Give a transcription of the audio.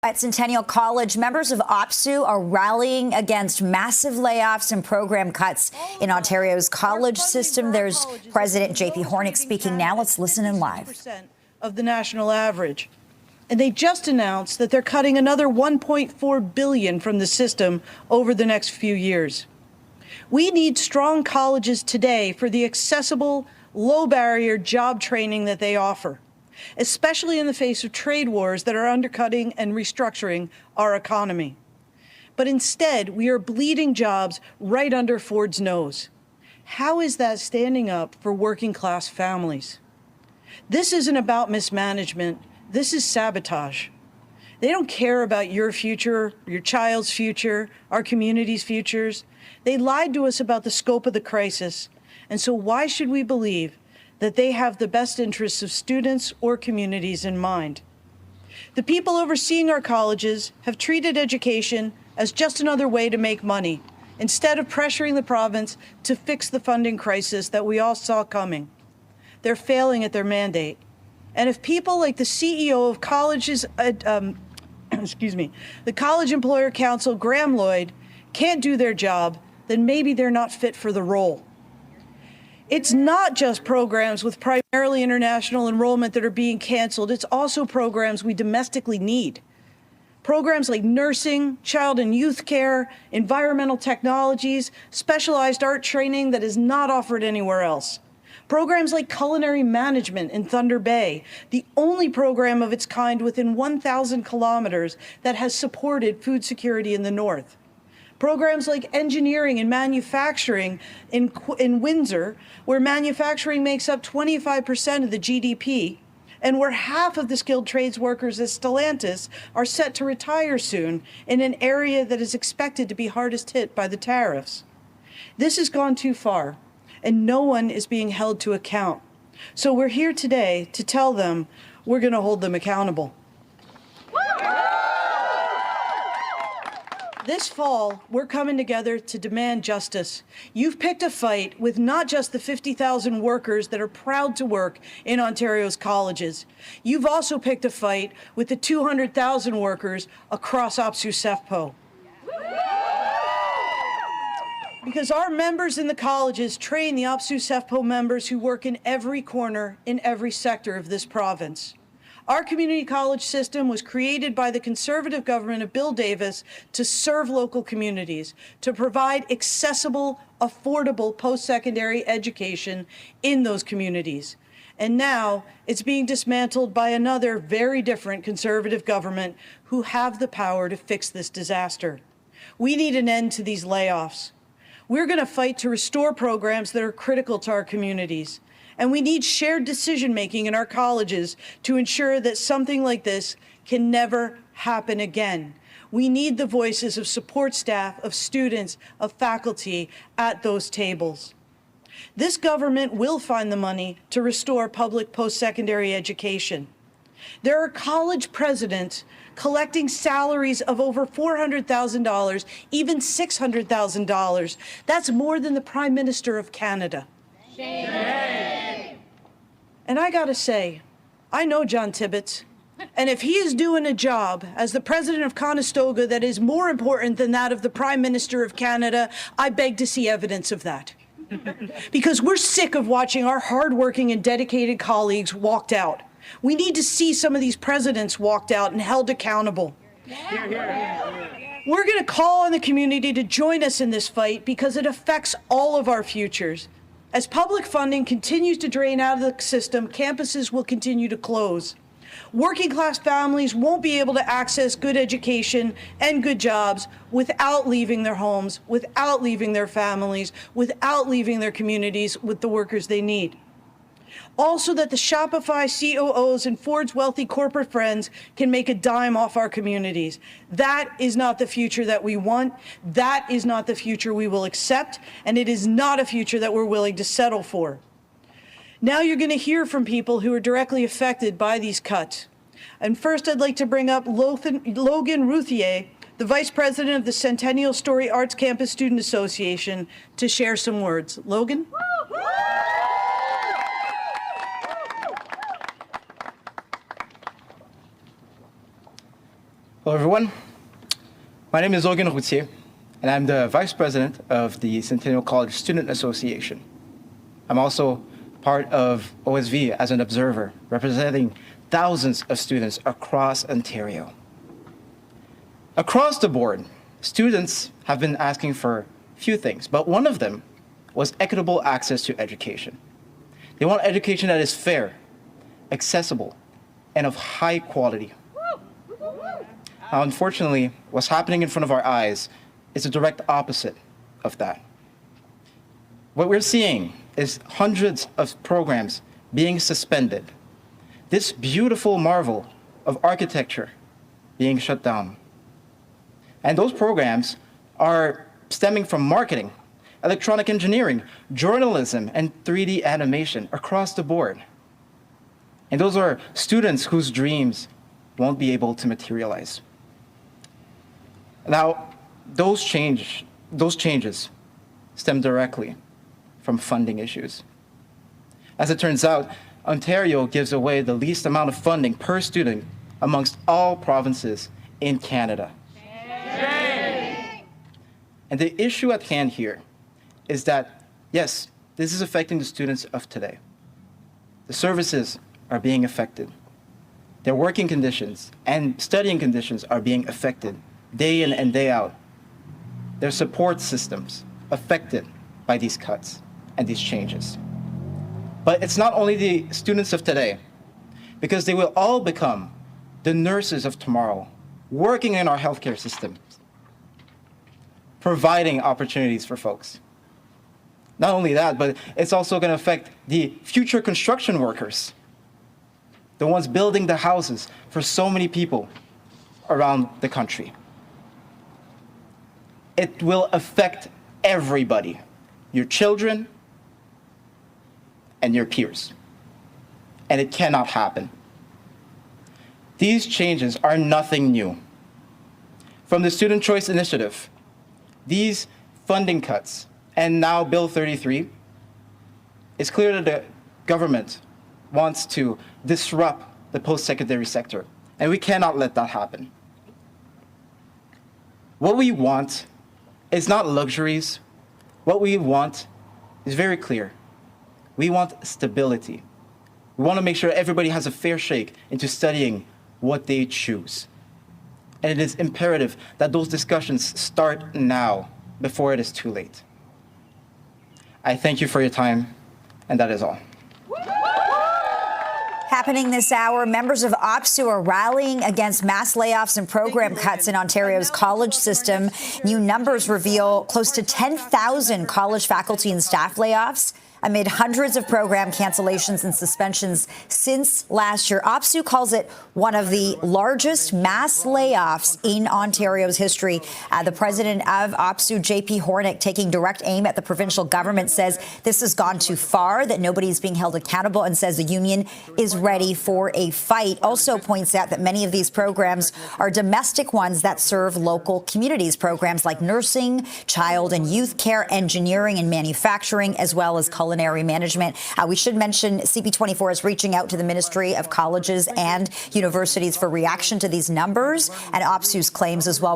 At Centennial College, members of OPSEU are rallying against massive layoffs and program cuts in Ontario's college system. There's President J.P. Hornick speaking now. Let's listen in live. Of the national average. And they just announced that they're cutting another $1.4 billion from the system over the next few years. We need strong colleges today for the accessible, low-barrier job training that they offer, especially in the face of trade wars that are undercutting and restructuring our economy. But instead, we are bleeding jobs right under Ford's nose. How is that standing up for working-class families? This isn't about mismanagement. This is sabotage. They don't care about your future, your child's future, our community's futures. They lied to us about the scope of the crisis. And so why should we believe that they have the best interests of students or communities in mind? The people overseeing our colleges have treated education as just another way to make money, instead of pressuring the province to fix the funding crisis that we all saw coming. They're failing at their mandate. And if people like the CEO of colleges, the College Employer Council, Graham Lloyd, can't do their job, then maybe they're not fit for the role. It's not just programs with primarily international enrollment that are being canceled. It's also programs we domestically need. Programs like nursing, child and youth care, environmental technologies, specialized art training that is not offered anywhere else. Programs like culinary management in Thunder Bay, the only program of its kind within 1,000 kilometers that has supported food security in the north. Programs like engineering and manufacturing in Windsor, where manufacturing makes up 25% of the GDP, and where half of the skilled trades workers at Stellantis are set to retire soon in an area that is expected to be hardest hit by the tariffs. This has gone too far, and no one is being held to account. So we're here today to tell them we're going to hold them accountable. This fall, we're coming together to demand justice. You've picked a fight with not just the 50,000 workers that are proud to work in Ontario's colleges. You've also picked a fight with the 200,000 workers across OPSEU-CEFPO. Because our members in the colleges train the OPSEU-CEFPO members who work in every corner, in every sector of this province. Our community college system was created by the Conservative government of Bill Davis to serve local communities, to provide accessible, affordable post-secondary education in those communities. And now it's being dismantled by another very different Conservative government who have the power to fix this disaster. We need an end to these layoffs. We're going to fight to restore programs that are critical to our communities. And we need shared decision-making in our colleges to ensure that something like this can never happen again. We need the voices of support staff, of students, of faculty at those tables. This government will find the money to restore public post-secondary education. There are college presidents collecting salaries of over $400,000, even $600,000. That's more than the Prime Minister of Canada. Shame. And I gotta say, I know John Tibbetts, and if he is doing a job as the president of Conestoga that is more important than that of the Prime Minister of Canada, I beg to see evidence of that. Because we're sick of watching our hardworking and dedicated colleagues walked out. We need to see some of these presidents walked out and held accountable. We're gonna call on the community to join us in this fight because it affects all of our futures. As public funding continues to drain out of the system, campuses will continue to close. Working-class families won't be able to access good education and good jobs without leaving their homes, without leaving their families, without leaving their communities with the workers they need. Also, that the Shopify COOs and Ford's wealthy corporate friends can make a dime off our communities. That is not the future that we want. That is not the future we will accept, and it is not a future that we're willing to settle for. Now you're going to hear from people who are directly affected by these cuts. And first, I'd like to bring up Logan Routhier, the Vice President of the Centennial Story Arts Campus Student Association, to share some words. Logan? Hello, everyone. My name is Logan Routier, and I'm the Vice President of the Centennial College Student Association. I'm also part of OSV as an observer, representing thousands of students across Ontario. Across the board, students have been asking for a few things, but one of them was equitable access to education. They want education that is fair, accessible, and of high quality. Now, unfortunately, what's happening in front of our eyes is the direct opposite of that. What we're seeing is hundreds of programs being suspended. This beautiful marvel of architecture being shut down. And those programs are stemming from marketing, electronic engineering, journalism, and 3D animation across the board. And those are students whose dreams won't be able to materialize. Now, those changes stem directly from funding issues. As it turns out, Ontario gives away the least amount of funding per student amongst all provinces in Canada. And the issue at hand here is that, yes, this is affecting the students of today. The services are being affected. Their working conditions and studying conditions are being affected day in and day out. Their support systems affected by these cuts and these changes. But it's not only the students of today, because they will all become the nurses of tomorrow, working in our healthcare systems, providing opportunities for folks. Not only that, but it's also going to affect the future construction workers, the ones building the houses for so many people around the country. It will affect everybody, your children and your peers. And it cannot happen. These changes are nothing new. From the Student Choice Initiative, these funding cuts, and now Bill 33, it's clear that the government wants to disrupt the post-secondary sector, and we cannot let that happen. What we want is not luxuries. What we want is very clear. We want stability. We want to make sure everybody has a fair shake into studying what they choose. And it is imperative that those discussions start now, before it is too late. I thank you for your time, and that is all. Happening this hour, members of OPSEU are rallying against mass layoffs and program cuts in Ontario's college system. New numbers reveal close to 10,000 college faculty and staff layoffs amid hundreds of program cancellations and suspensions since last year. OPSEU calls it one of the largest mass layoffs in Ontario's history. The president of OPSEU, JP Hornick, taking direct aim at the provincial government, says this has gone too far, that nobody's being held accountable, and says the union is ready for a fight. Also points out that many of these programs are domestic ones that serve local communities, programs like nursing, child and youth care, engineering and manufacturing, as well as culinary management. We should mention CP24 is reaching out to the Ministry of Colleges and Universities for reaction to these numbers and OPSEU's claims as well.